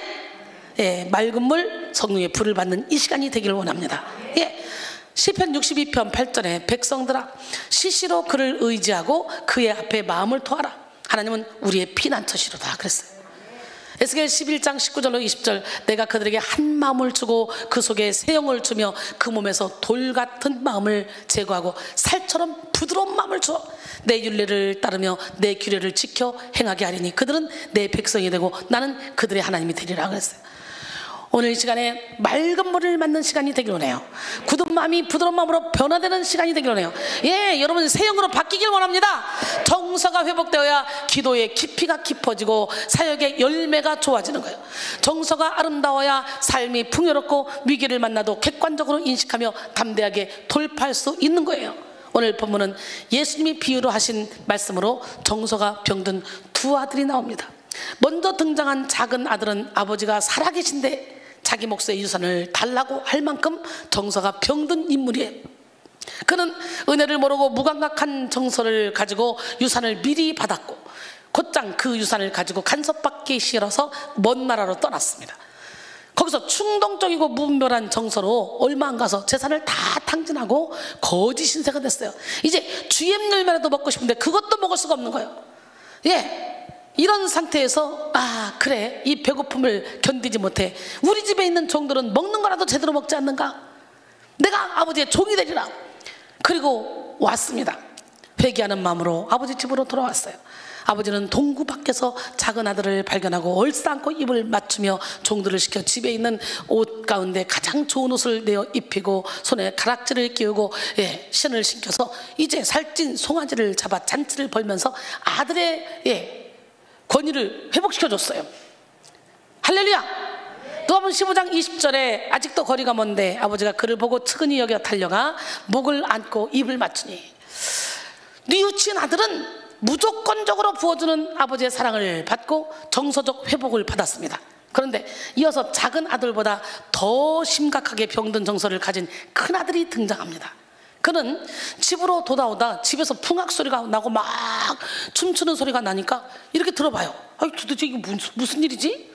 맑은 물, 성령의 불을 받는 이 시간이 되기를 원합니다. 시편 62편 8절에 백성들아 시시로 그를 의지하고 그의 앞에 마음을 토하라. 하나님은 우리의 피난처시로다 그랬어요. 에스겔 11장 19절로 20절 내가 그들에게 한 마음을 주고 그 속에 새 영을 주며 그 몸에서 돌 같은 마음을 제거하고 살처럼 부드러운 마음을 주어 내 율례를 따르며 내 규례를 지켜 행하게 하리니 그들은 내 백성이 되고 나는 그들의 하나님이 되리라 그랬어요. 오늘 이 시간에 맑은 머리를 맞는 시간이 되길 원해요. 굳은 마음이 부드러운 마음으로 변화되는 시간이 되길 원해요. 예, 여러분 새 영으로 바뀌길 원합니다. 정서가 회복되어야 기도의 깊이가 깊어지고 사역의 열매가 좋아지는 거예요. 정서가 아름다워야 삶이 풍요롭고 위기를 만나도 객관적으로 인식하며 담대하게 돌파할 수 있는 거예요. 오늘 본문은 예수님이 비유로 하신 말씀으로 정서가 병든 두 아들이 나옵니다. 먼저 등장한 작은 아들은 아버지가 살아계신데 자기 몫의 유산을 달라고 할 만큼 정서가 병든 인물이에요. 그는 은혜를 모르고 무감각한 정서를 가지고 유산을 미리 받았고 곧장 그 유산을 가지고 간섭받기 싫어서 먼 나라로 떠났습니다. 거기서 충동적이고 무분별한 정서로 얼마 안 가서 재산을 다 탕진하고 거지 신세가 됐어요. 이제 GM 열매라도 먹고 싶은데 그것도 먹을 수가 없는 거예요. 예, 이런 상태에서 아 그래 이 배고픔을 견디지 못해 우리 집에 있는 종들은 먹는 거라도 제대로 먹지 않는가? 내가 아버지의 종이 되리라. 그리고 왔습니다. 회개하는 마음으로 아버지 집으로 돌아왔어요. 아버지는 동구 밖에서 작은 아들을 발견하고 얼싸안고 입을 맞추며 종들을 시켜 집에 있는 옷 가운데 가장 좋은 옷을 내어 입히고 손에 가락지를 끼우고 신을 신겨서 이제 살찐 송아지를 잡아 잔치를 벌면서 아들의 권위를 회복시켜줬어요. 할렐루야. 누가복음 15장 20절에 아직도 거리가 먼데 아버지가 그를 보고 측은히 여겨 달려가 목을 안고 입을 맞추니 뉘우친 아들은 무조건적으로 부어주는 아버지의 사랑을 받고 정서적 회복을 받았습니다. 그런데 이어서 작은 아들보다 더 심각하게 병든 정서를 가진 큰 아들이 등장합니다. 그는 집으로 돌아오다 집에서 풍악 소리가 나고 막 춤추는 소리가 나니까 이렇게 들어봐요. 도대체 이게 무슨 일이지?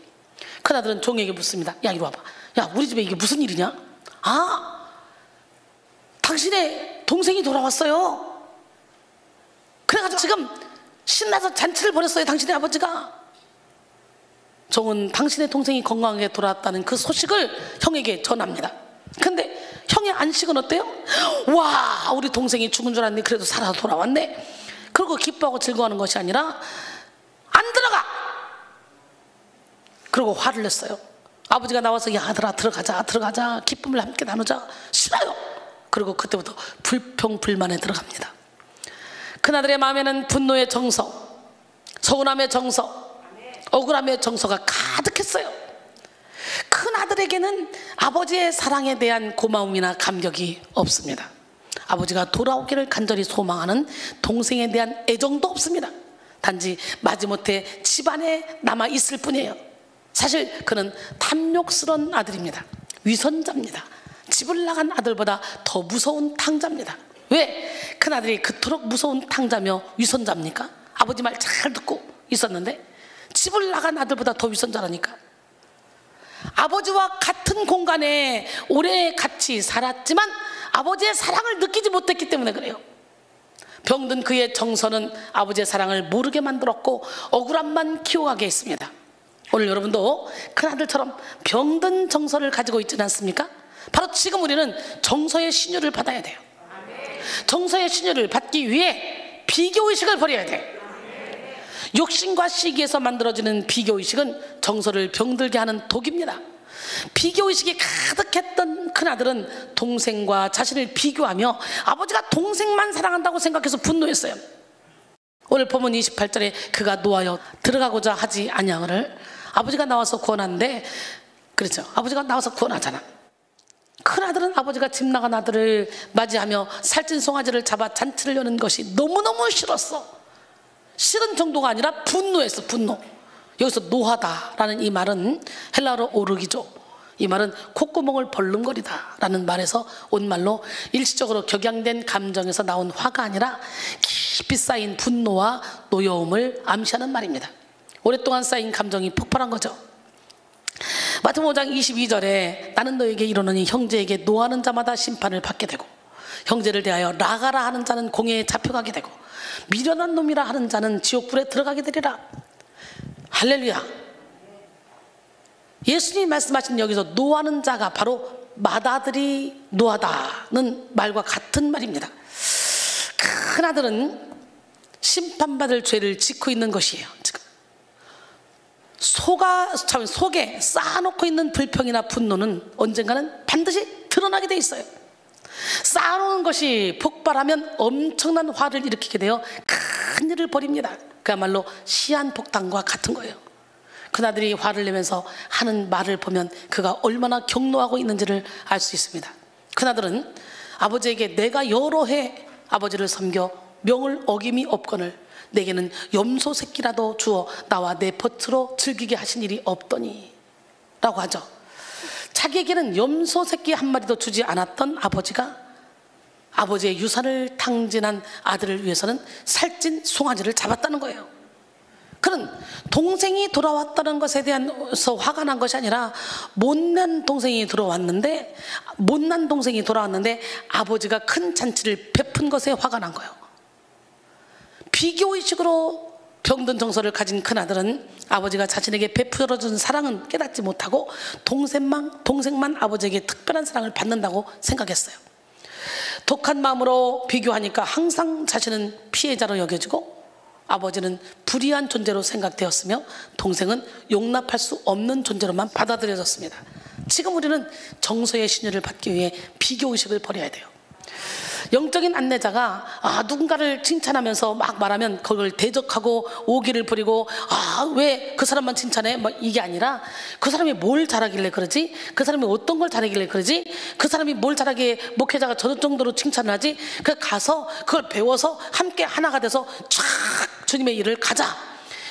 큰아들은 종에게 묻습니다. 야 이리 와봐. 야 우리 집에 이게 무슨 일이냐? 아 당신의 동생이 돌아왔어요. 그래가지고 지금 신나서 잔치를 벌였어요. 당신의 아버지가. 종은 당신의 동생이 건강하게 돌아왔다는 그 소식을 형에게 전합니다. 근데 형의 안식은 어때요? 와 우리 동생이 죽은 줄 알았는데 그래도 살아서 돌아왔네. 그리고 기뻐하고 즐거워하는 것이 아니라 안 들어가. 그리고 화를 냈어요. 아버지가 나와서 야 아들아 들어가자 기쁨을 함께 나누자. 싫어요. 그리고 그때부터 불평불만에 들어갑니다. 큰아들의 마음에는 분노의 정서, 서운함의 정서, 억울함의 정서가 가득했어요. 큰아들에게는 아버지의 사랑에 대한 고마움이나 감격이 없습니다. 아버지가 돌아오기를 간절히 소망하는 동생에 대한 애정도 없습니다. 단지 마지못해 집안에 남아있을 뿐이에요. 사실 그는 탐욕스러운 아들입니다. 위선자입니다. 집을 나간 아들보다 더 무서운 탕자입니다. 왜? 큰아들이 그토록 무서운 탕자며 위선자입니까? 아버지 말 잘 듣고 있었는데 집을 나간 아들보다 더 위선자라니까. 아버지와 같은 공간에 오래 같이 살았지만 아버지의 사랑을 느끼지 못했기 때문에 그래요. 병든 그의 정서는 아버지의 사랑을 모르게 만들었고 억울함만 키워가게 했습니다. 오늘 여러분도 큰아들처럼 병든 정서를 가지고 있지는 않습니까? 바로 지금 우리는 정서의 신유를 받아야 돼요. 정서의 신유를 받기 위해 비교의식을 버려야 돼요. 욕심과 시기에서 만들어지는 비교의식은 정서를 병들게 하는 독입니다. 비교의식이 가득했던 큰아들은 동생과 자신을 비교하며 아버지가 동생만 사랑한다고 생각해서 분노했어요. 오늘 본문 28절에 그가 노하여 들어가고자 하지 아니하거늘 아버지가 나와서 구원하는데 그렇죠. 아버지가 나와서 구원하잖아. 큰아들은 아버지가 집 나간 아들을 맞이하며 살찐 송아지를 잡아 잔치를 여는 것이 너무너무 싫었어. 싫은 정도가 아니라 분노했어. 분노. 여기서 노하다라는 이 말은 헬라어로 오르기죠. 이 말은 콧구멍을 벌름거리다 라는 말에서 온 말로 일시적으로 격양된 감정에서 나온 화가 아니라 깊이 쌓인 분노와 노여움을 암시하는 말입니다. 오랫동안 쌓인 감정이 폭발한 거죠. 마태복음 5장 22절에 나는 너에게 이르노니 형제에게 노하는 자마다 심판을 받게 되고 형제를 대하여 나가라 하는 자는 공회에 잡혀가게 되고 미련한 놈이라 하는 자는 지옥불에 들어가게 되리라. 할렐루야. 예수님이 말씀하신 여기서 노하는 자가 바로 맏아들이 노하다는 말과 같은 말입니다. 큰아들은 심판받을 죄를 짓고 있는 것이에요. 지금 속에 쌓아놓고 있는 불평이나 분노는 언젠가는 반드시 드러나게 돼 있어요. 쌓아놓은 것이 폭발하면 엄청난 화를 일으키게 되어 큰 일을 벌입니다. 그야말로 시한폭탄과 같은 거예요. 큰아들이 화를 내면서 하는 말을 보면 그가 얼마나 격노하고 있는지를 알 수 있습니다. 큰아들은 아버지에게 내가 여러 해 아버지를 섬겨 명을 어김이 없거늘 내게는 염소 새끼라도 주어 나와 내 벗으로 즐기게 하신 일이 없더니 라고 하죠. 자기에게는 염소 새끼 한 마리도 주지 않았던 아버지가 아버지의 유산을 탕진한 아들을 위해서는 살찐 송아지를 잡았다는 거예요. 그는 동생이 돌아왔다는 것에 대해서 화가 난 것이 아니라 못난 동생이 돌아왔는데 아버지가 큰 잔치를 베푼 것에 화가 난 거예요. 비교의식으로 병든 정서를 가진 큰아들은 아버지가 자신에게 베풀어준 사랑은 깨닫지 못하고 동생만 아버지에게 특별한 사랑을 받는다고 생각했어요. 독한 마음으로 비교하니까 항상 자신은 피해자로 여겨지고 아버지는 불의한 존재로 생각되었으며 동생은 용납할 수 없는 존재로만 받아들여졌습니다. 지금 우리는 정서의 신유를 받기 위해 비교의식을 버려야 돼요. 영적인 안내자가 누군가를 칭찬하면서 막 말하면 그걸 대적하고 오기를 부리고 왜 그 사람만 칭찬해? 이게 아니라 그 사람이 뭘 잘하길래 그러지? 그 사람이 어떤 걸 잘하길래 그러지? 그 사람이 뭘 잘하기에 목회자가 저 정도로 칭찬을 하지? 가서 그걸 배워서 함께 하나가 돼서 쫙 주님의 일을 가자.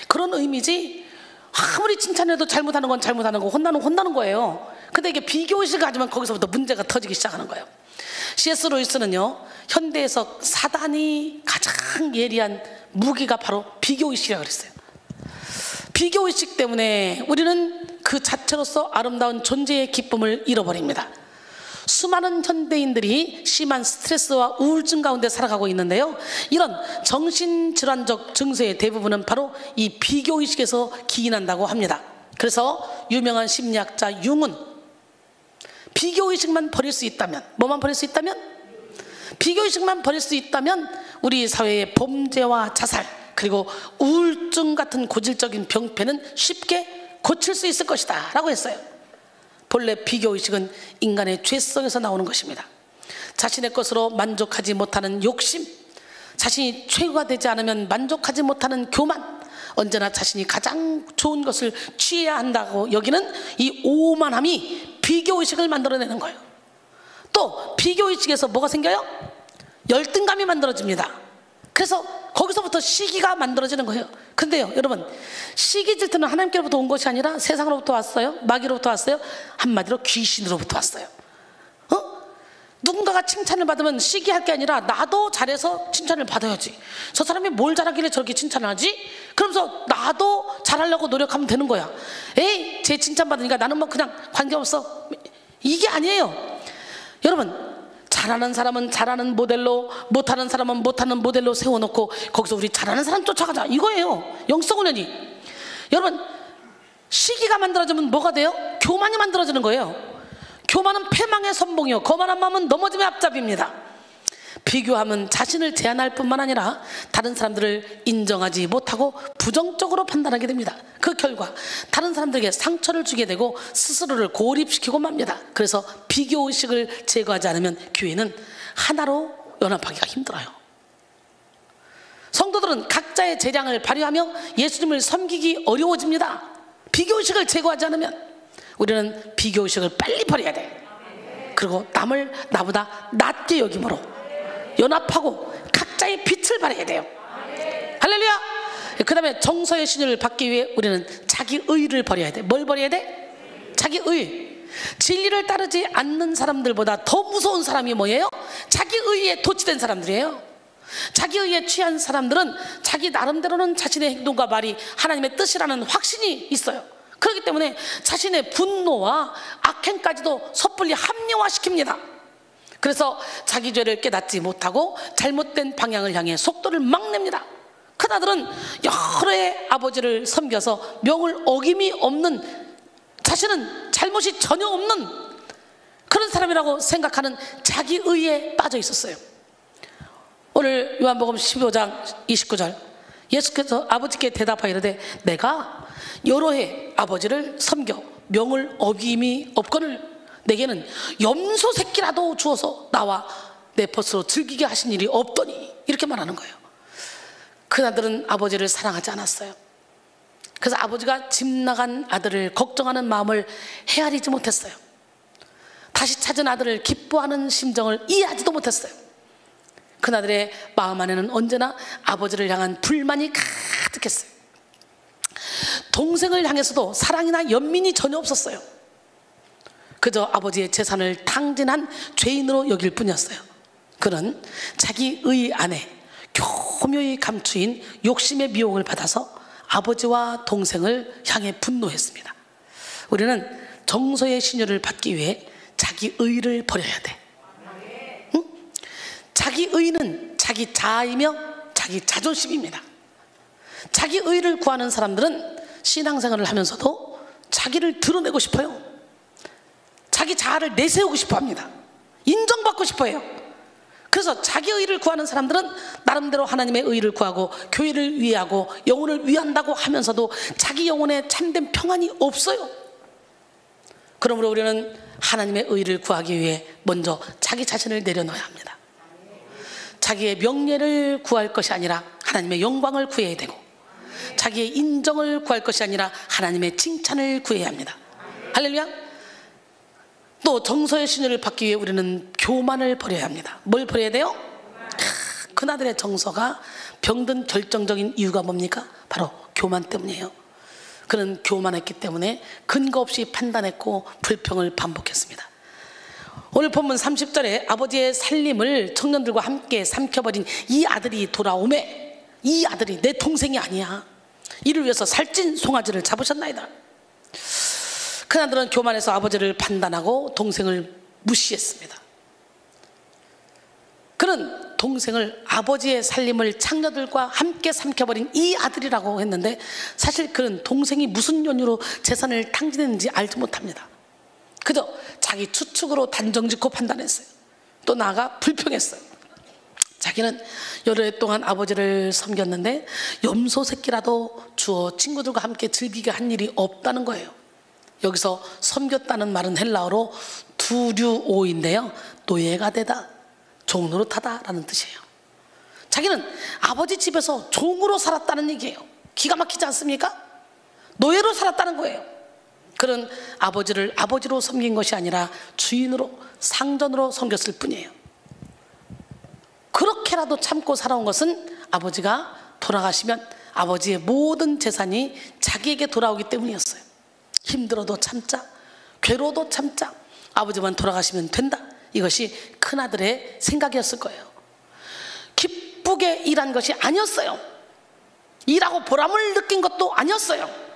그런 의미지 아무리 칭찬해도 잘못하는 건 잘못하는 거 혼나는 거예요. 근데 이게 비교의식을 가지면 거기서부터 문제가 터지기 시작하는 거예요. C.S. 루이스는요, 현대에서 사단이 가장 예리한 무기가 바로 비교의식이라고 그랬어요. 비교의식 때문에 우리는 그 자체로서 아름다운 존재의 기쁨을 잃어버립니다. 수많은 현대인들이 심한 스트레스와 우울증 가운데 살아가고 있는데요, 이런 정신질환적 증세의 대부분은 바로 이 비교의식에서 기인한다고 합니다. 그래서 유명한 심리학자 융은 비교의식만 버릴 수 있다면, 뭐만 버릴 수 있다면? 비교의식만 버릴 수 있다면 우리 사회의 범죄와 자살 그리고 우울증 같은 고질적인 병폐는 쉽게 고칠 수 있을 것이다 라고 했어요. 본래 비교의식은 인간의 죄성에서 나오는 것입니다. 자신의 것으로 만족하지 못하는 욕심, 자신이 최고가 되지 않으면 만족하지 못하는 교만, 언제나 자신이 가장 좋은 것을 취해야 한다고 여기는 이 오만함이 비교의식을 만들어내는 거예요. 또 비교의식에서 뭐가 생겨요? 열등감이 만들어집니다. 그래서 거기서부터 시기가 만들어지는 거예요. 근데요 여러분, 시기 질투는 하나님께로부터 온 것이 아니라 세상으로부터 왔어요? 마귀로부터 왔어요? 한마디로 귀신으로부터 왔어요. 누군가가 칭찬을 받으면 시기할 게 아니라 나도 잘해서 칭찬을 받아야지. 저 사람이 뭘 잘하길래 저렇게 칭찬을 하지? 그러면서 나도 잘하려고 노력하면 되는 거야. 에이, 쟤 칭찬 받으니까 나는 뭐 그냥 관계없어. 이게 아니에요. 여러분, 잘하는 사람은 잘하는 모델로, 못하는 사람은 못하는 모델로 세워놓고 거기서 우리 잘하는 사람 쫓아가자, 이거예요. 영성훈련이. 여러분, 시기가 만들어지면 뭐가 돼요? 교만이 만들어지는 거예요. 교만은 패망의 선봉이요, 거만한 마음은 넘어짐의 앞잡이입니다. 비교하면 자신을 제한할 뿐만 아니라 다른 사람들을 인정하지 못하고 부정적으로 판단하게 됩니다. 그 결과 다른 사람들에게 상처를 주게 되고 스스로를 고립시키고 맙니다. 그래서 비교의식을 제거하지 않으면 교회는 하나로 연합하기가 힘들어요. 성도들은 각자의 재량을 발휘하며 예수님을 섬기기 어려워집니다. 비교의식을 제거하지 않으면. 우리는 비교의식을 빨리 버려야 돼. 그리고 남을 나보다 낮게 여김으로 연합하고 각자의 빛을 발해야 돼요. 할렐루야. 그 다음에 정서의 신유를 받기 위해 우리는 자기의를 버려야 돼. 뭘 버려야 돼? 자기의. 진리를 따르지 않는 사람들보다 더 무서운 사람이 뭐예요? 자기의에 도취된 사람들이에요. 자기의에 취한 사람들은 자기 나름대로는 자신의 행동과 말이 하나님의 뜻이라는 확신이 있어요. 그렇기 때문에 자신의 분노와 악행까지도 섣불리 합리화시킵니다. 그래서 자기 죄를 깨닫지 못하고 잘못된 방향을 향해 속도를 막 냅니다. 큰아들은 여러 해 아버지를 섬겨서 명을 어김이 없는, 자신은 잘못이 전혀 없는 그런 사람이라고 생각하는 자기의에 빠져 있었어요. 오늘 요한복음 15장 29절, 예수께서 아버지께 대답하여 이르되 내가 여러 해 아버지를 섬겨 명을 어김이 없거늘 내게는 염소 새끼라도 주어서 나와 내 벗으로 즐기게 하신 일이 없더니, 이렇게 말하는 거예요. 큰아들은 아버지를 사랑하지 않았어요. 그래서 아버지가 집 나간 아들을 걱정하는 마음을 헤아리지 못했어요. 다시 찾은 아들을 기뻐하는 심정을 이해하지도 못했어요. 큰아들의 마음 안에는 언제나 아버지를 향한 불만이 가득했어요. 동생을 향해서도 사랑이나 연민이 전혀 없었어요. 그저 아버지의 재산을 탕진한 죄인으로 여길 뿐이었어요. 그는 자기 의 안에 교묘히 감추인 욕심의 미혹을 받아서 아버지와 동생을 향해 분노했습니다. 우리는 정서의 신유를 받기 위해 자기 의를 버려야 돼. 응? 자기 의는 자기 자아이며 자기 자존심입니다. 자기 의를 구하는 사람들은 신앙생활을 하면서도 자기를 드러내고 싶어요. 자기 자아를 내세우고 싶어 합니다. 인정받고 싶어 해요. 그래서 자기 의를 구하는 사람들은 나름대로 하나님의 의를 구하고 교회를 위하고 영혼을 위한다고 하면서도 자기 영혼에 참된 평안이 없어요. 그러므로 우리는 하나님의 의를 구하기 위해 먼저 자기 자신을 내려놓아야 합니다. 자기의 명예를 구할 것이 아니라 하나님의 영광을 구해야 되고, 자기의 인정을 구할 것이 아니라 하나님의 칭찬을 구해야 합니다. 할렐루야. 또 정서의 신유를 받기 위해 우리는 교만을 버려야 합니다. 뭘 버려야 돼요? 큰아들의 정서가 병든 결정적인 이유가 뭡니까? 바로 교만 때문이에요. 그는 교만했기 때문에 근거 없이 판단했고 불평을 반복했습니다. 오늘 본문 30절에 아버지의 살림을 청년들과 함께 삼켜버린 이 아들이 돌아오매, 이 아들이 내 동생이 아니야, 이를 위해서 살찐 송아지를 잡으셨나이다. 큰아들은 교만해서 아버지를 판단하고 동생을 무시했습니다. 그는 동생을 아버지의 살림을 창녀들과 함께 삼켜버린 이 아들이라고 했는데, 사실 그는 동생이 무슨 연유로 재산을 탕진했는지 알지 못합니다. 그저 자기 추측으로 단정짓고 판단했어요. 또 나아가 불평했어요. 자기는 여러 해 동안 아버지를 섬겼는데 염소 새끼라도 주어 친구들과 함께 즐기게 한 일이 없다는 거예요. 여기서 섬겼다는 말은 헬라어로 두류오인데요, 노예가 되다, 종노릇하다 라는 뜻이에요. 자기는 아버지 집에서 종으로 살았다는 얘기예요. 기가 막히지 않습니까? 노예로 살았다는 거예요. 그는 아버지를 아버지로 섬긴 것이 아니라 주인으로, 상전으로 섬겼을 뿐이에요. 그렇게라도 참고 살아온 것은 아버지가 돌아가시면 아버지의 모든 재산이 자기에게 돌아오기 때문이었어요. 힘들어도 참자, 괴로워도 참자, 아버지만 돌아가시면 된다, 이것이 큰아들의 생각이었을 거예요. 기쁘게 일한 것이 아니었어요. 일하고 보람을 느낀 것도 아니었어요.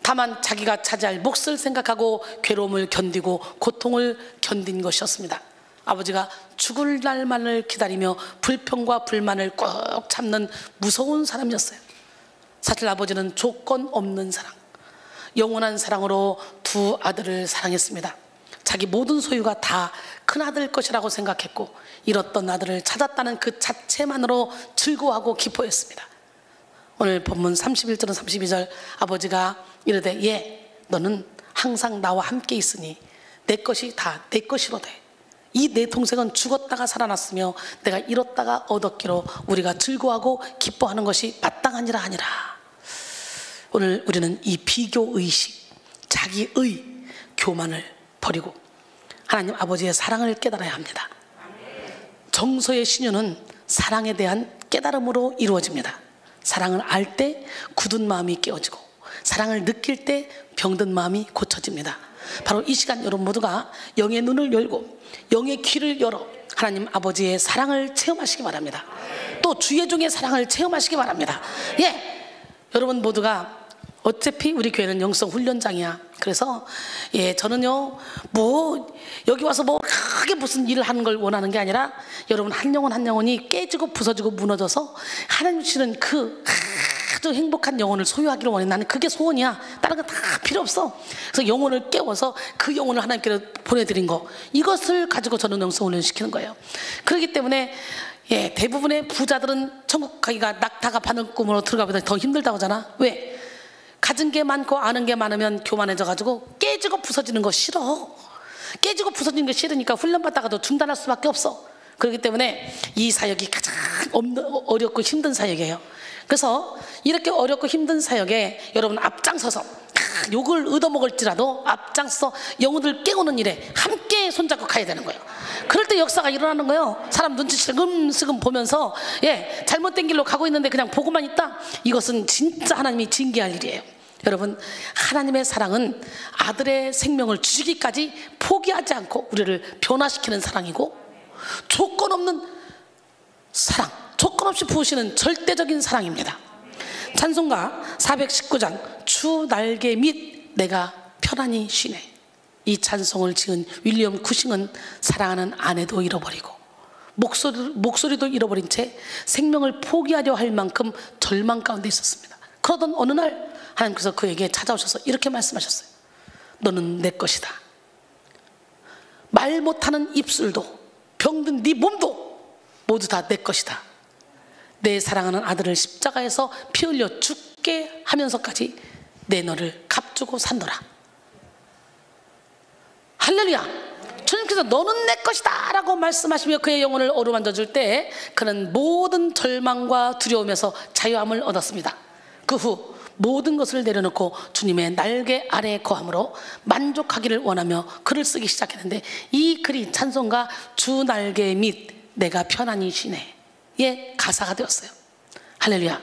다만 자기가 차지할 몫을 생각하고 괴로움을 견디고 고통을 견딘 것이었습니다. 아버지가 죽을 날만을 기다리며 불평과 불만을 꼭 참는 무서운 사람이었어요. 사실 아버지는 조건 없는 사랑, 영원한 사랑으로 두 아들을 사랑했습니다. 자기 모든 소유가 다 큰아들 것이라고 생각했고, 잃었던 아들을 찾았다는 그 자체만으로 즐거워하고 기뻐했습니다. 오늘 본문 31절은 32절, 아버지가 이르되 예, 너는 항상 나와 함께 있으니 내 것이 다 내 것이로되 이 내 동생은 죽었다가 살아났으며 내가 잃었다가 얻었기로 우리가 즐거워하고 기뻐하는 것이 마땅하니라 하니라. 오늘 우리는 이 비교의식, 자기의 교만을 버리고 하나님 아버지의 사랑을 깨달아야 합니다. 정서의 신유는 사랑에 대한 깨달음으로 이루어집니다. 사랑을 알 때 굳은 마음이 깨어지고, 사랑을 느낄 때 병든 마음이 고쳐집니다. 바로 이 시간 여러분 모두가 영의 눈을 열고 영의 귀를 열어 하나님 아버지의 사랑을 체험하시기 바랍니다. 또 주의 종의 사랑을 체험하시기 바랍니다. 예, 여러분 모두가 어차피 우리 교회는 영성 훈련장이야. 그래서 저는요 뭐 여기 와서 뭐 크게 무슨 일을 하는 걸 원하는 게 아니라 여러분 한 영혼 한 영혼이 깨지고 부서지고 무너져서 하나님 주시는 그 아주 행복한 영혼을 소유하기를 원해. 나는 그게 소원이야. 다른 거 다 필요 없어. 그래서 영혼을 깨워서 그 영혼을 하나님께 보내드린 거, 이것을 가지고 저는 영성 훈련 시키는 거예요. 그렇기 때문에 대부분의 부자들은 천국 가기가 낙타가 파는 꿈으로 들어가보다 더 힘들다고 하잖아. 왜? 가진 게 많고 아는 게 많으면 교만해져가지고 깨지고 부서지는 거 싫어. 깨지고 부서지는 거 싫으니까 훈련받다가도 중단할 수밖에 없어. 그렇기 때문에 이 사역이 가장 어렵고 힘든 사역이에요. 그래서 이렇게 어렵고 힘든 사역에 여러분 앞장서서 욕을 얻어먹을지라도 앞장서 영혼들 깨우는 일에 함께 손잡고 가야 되는 거예요. 그럴 때 역사가 일어나는 거예요. 사람 눈치 슬금슬금 보면서 잘못된 길로 가고 있는데 그냥 보고만 있다? 이것은 진짜 하나님이 징계할 일이에요. 여러분, 하나님의 사랑은 아들의 생명을 주시기까지 포기하지 않고 우리를 변화시키는 사랑이고, 조건 없는 사랑, 조건 없이 부으시는 절대적인 사랑입니다. 찬송가 419장 주 날개 밑 내가 편안히 쉬네. 이 찬송을 지은 윌리엄 쿠싱은 사랑하는 아내도 잃어버리고 목소리도 잃어버린 채 생명을 포기하려 할 만큼 절망 가운데 있었습니다. 그러던 어느 날 하나님께서 그에게 찾아오셔서 이렇게 말씀하셨어요. 너는 내 것이다. 말 못하는 입술도 병든 네 몸도 모두 다 내 것이다. 내 사랑하는 아들을 십자가에서 피 흘려 죽게 하면서까지 내 너를 값주고 산더라. 할렐루야. 주님께서 너는 내 것이다 라고 말씀하시며 그의 영혼을 어루만져 줄 때 그는 모든 절망과 두려움에서 자유함을 얻었습니다. 그 후 모든 것을 내려놓고 주님의 날개 아래에 거함으로 만족하기를 원하며 글을 쓰기 시작했는데, 이 글이 찬송가 주 날개 밑 내가 편안히 쉬네 의 가사가 되었어요. 할렐루야.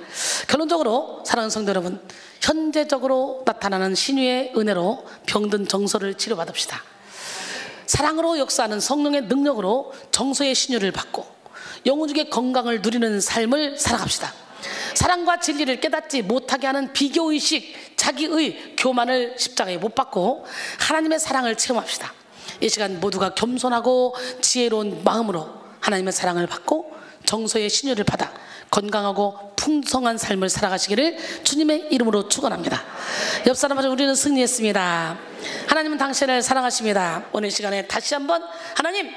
결론적으로 사랑하는 성도 여러분, 현재적으로 나타나는 신유의 은혜로 병든 정서를 치료받읍시다. 사랑으로 역사하는 성령의 능력으로 정서의 신유를 받고 영혼중의 건강을 누리는 삶을 살아갑시다. 사랑과 진리를 깨닫지 못하게 하는 비교의식, 자기의 교만을 십자가에 못 박고 하나님의 사랑을 체험합시다. 이 시간 모두가 겸손하고 지혜로운 마음으로 하나님의 사랑을 받고 정서의 신유를 받아 건강하고 풍성한 삶을 살아가시기를 주님의 이름으로 축원합니다. 옆 사람마저 우리는 승리했습니다. 하나님은 당신을 사랑하십니다. 오늘 시간에 다시 한번 하나님,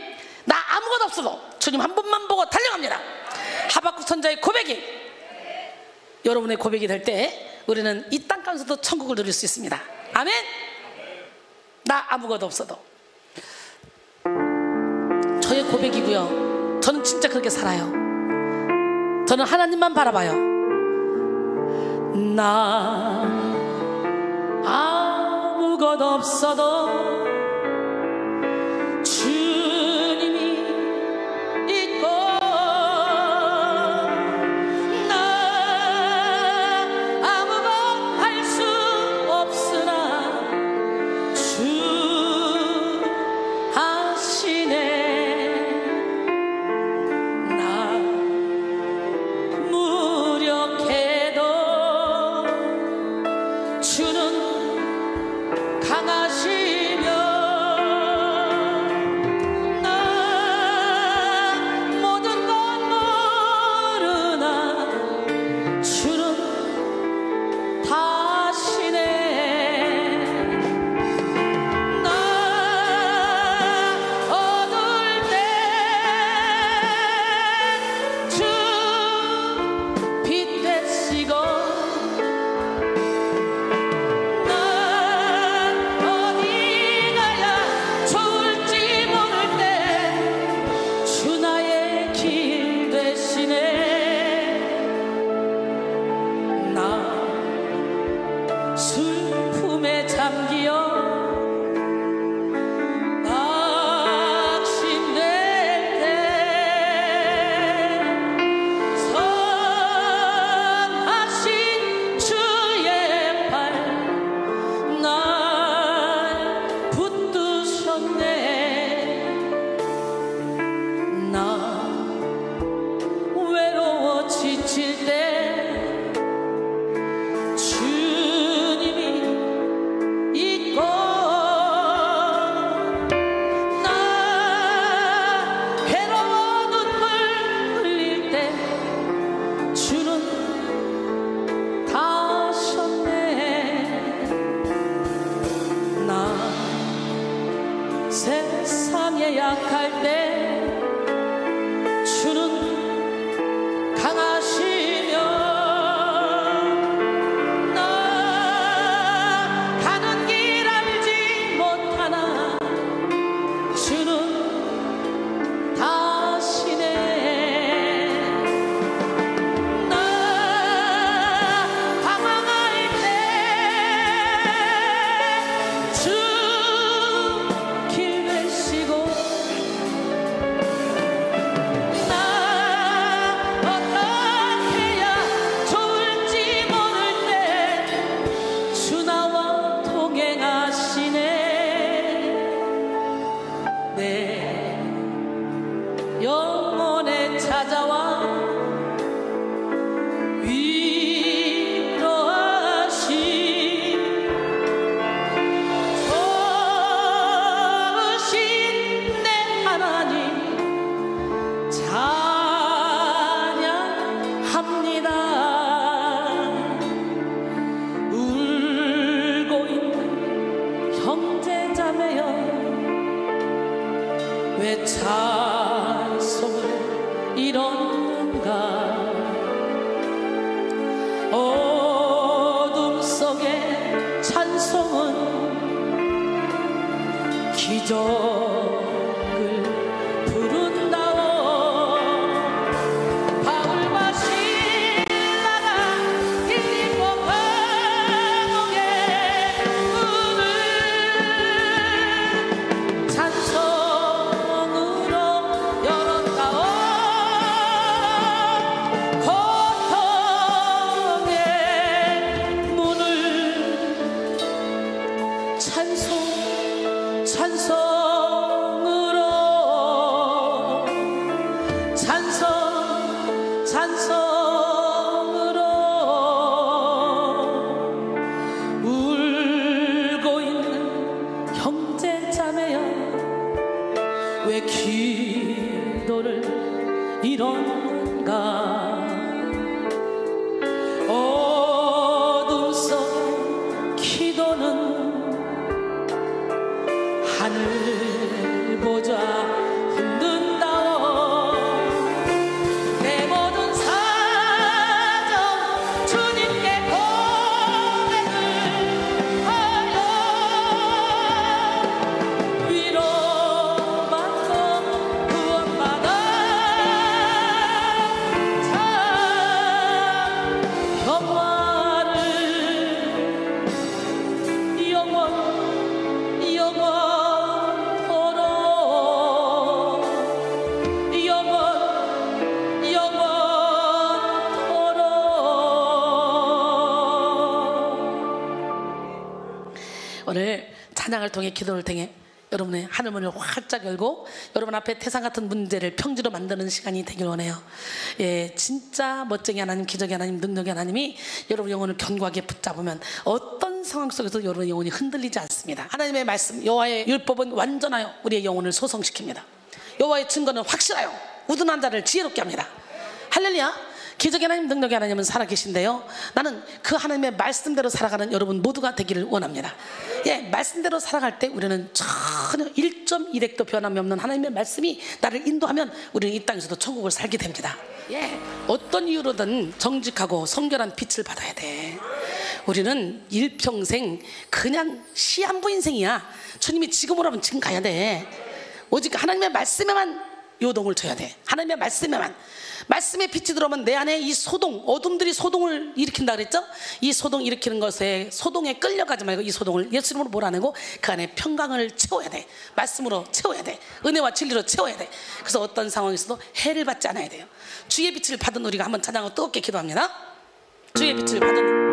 나 아무것도 없어도 주님 한 분만 보고 달려갑니다. 하박국 선자의 고백이 여러분의 고백이 될 때 우리는 이 땅 가운데서도 천국을 누릴 수 있습니다. 아멘. 나 아무것도 없어도. 저의 고백이고요. 저는 진짜 그렇게 살아요. 저는 하나님만 바라봐요. 나 아무것도 없어도 주님이 있고, 나 아무것도 할 수 없으나 주 하시네. 나 무력해도 주는 강하시며 영원에 찾아와 좋으신 내 하나님 찬양합니다. 울고 있는 형제자매여 왜 찬송을 이뤘는가. 어둠 속의 찬송은 기적을 부른다오. 바울과 실라가 빌립보 감옥의 문을 찬송으로 열었다오. 고통의 문을 찬송으로 찬송으로 울고 있는 형제자매여 왜 기도를 이뤘는가. 어둠 속 기도는 하늘 보자 흔든다오. 내 모든 사정 주님께 고백을 하여 위로받고 구원받아 참 평화를 오늘 찬양을 통해 기도를 통해 여러분의 하늘문을 활짝 열고 여러분 앞에 태산 같은 문제를 평지로 만드는 시간이 되길 원해요. 예, 진짜 멋쟁이 하나님, 기적의 하나님, 능력의 하나님이 여러분 영혼을 견고하게 붙잡으면 어떤 상황 속에서 여러분의 영혼이 흔들리지 않습니다. 하나님의 말씀, 여호와의 율법은 완전하여 우리의 영혼을 소성시킵니다. 여호와의 증거는 확실하여 우둔한 자를 지혜롭게 합니다. 할렐루야. 기적의 하나님, 능력의 하나님은 살아계신데요, 나는 그 하나님의 말씀대로 살아가는 여러분 모두가 되기를 원합니다. 예, 말씀대로 살아갈 때 우리는 전혀 1.1핵도 변함이 없는 하나님의 말씀이 나를 인도하면 우리는 이 땅에서도 천국을 살게 됩니다. 예, 어떤 이유로든 정직하고 성결한 빛을 받아야 돼. 우리는 일평생 그냥 시한부 인생이야. 주님이 지금으로 하면 지금 가야 돼. 오직 하나님의 말씀에만 요동을 쳐야 돼. 하나님의 말씀에만. 말씀의 빛이 들어오면 내 안에 이 소동, 어둠들이 소동을 일으킨다 그랬죠? 이 소동 일으키는 것에, 소동에 끌려가지 말고 이 소동을 예수 이름으로 몰아내고 그 안에 평강을 채워야 돼. 말씀으로 채워야 돼. 은혜와 진리로 채워야 돼. 그래서 어떤 상황에서도 해를 받지 않아야 돼요. 주의 빛을 받은 우리가 한번 찬양하고 뜨겁게 기도합니다. 주의 빛을 받은